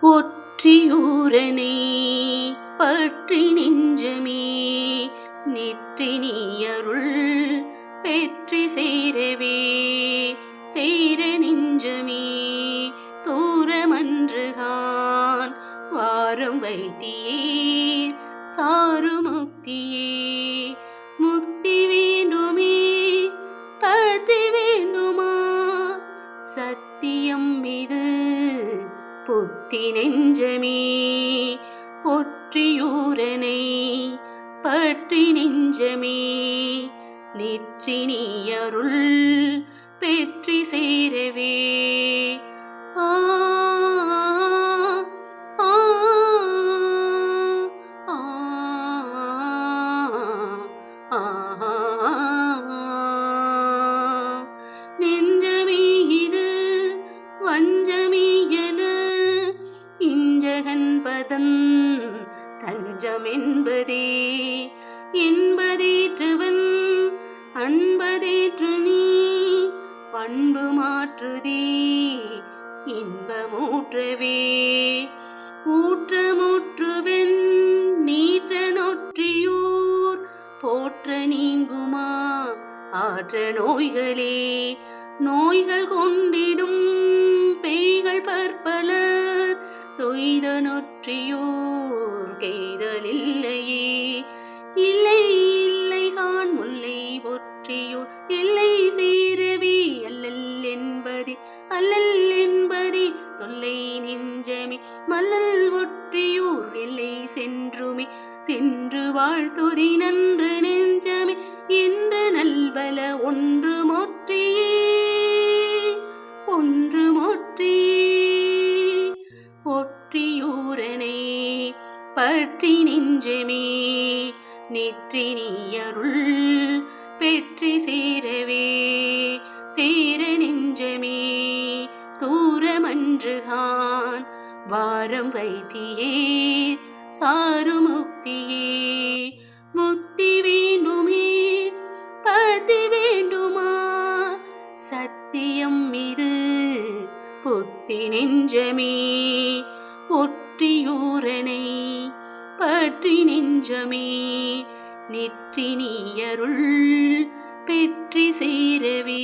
ஒற்றியூரனை பற்றி நெஞ்சமே நெற்றி நீயருள் பெற்றி சேரவே சேர நெஞ்சமே தூரமன்றுகான் வாரம் வைத்தீர் சாரு முக்தியே முக்தி வேண்டுமே பதி வேண்டுமா சத்தியம் இது புத்தி நெஞ்சமே ஒற்றியூரனை பற்றி நெஞ்சமே நெற்றி நீயருள் பெற்றி சேரவே ஆ ஆ ஆ நெஞ்சமே இது வஞ்சமியல இஞ்சகன் பதன் தஞ்சம் என்பதேற்றவன் அன்பதேற்று நீ பண்பு மாற்றுதே இன்பமூற்றவே ஊற்றமுற்றுவன் நீற்ற நொற்றியூர் போற்ற நீங்குமா ஆற்ற நோய்களே நோய்கள் கொண்டிடும் பேய்கள் பற்பலர் தொய்த நொற்றியூர் கெய்தலில்லையே இல்லை இல்லை கான் முல்லை ஒற்றியூர் எல்லை சேரவே அல்லல் என்பதே தொல்லை நெஞ்சமே மல்லல் ஒற்றியூர் எல்லை சென்றுமே சென்று வாழ்த்துதி நன்று நெஞ்சமே என்று நல்வல ஒன்று மொற்றியே ஒற்றியூரனை பற்றி நெஞ்சமே நெற்றி நீயருள் பெற்றி சேரவே சேர நெஞ்சமே தூரமன்றுகான் வாரம் வைத்தீர் சாரு முக்தியே முக்தி வேண்டுமே பதி வேண்டுமா சத்தியம் இது புத்தி நெஞ்சமே ஒற்றியூரனை பற்றி நெஞ்சமே நெற்றி நீயருள் பெற்றி சேரவே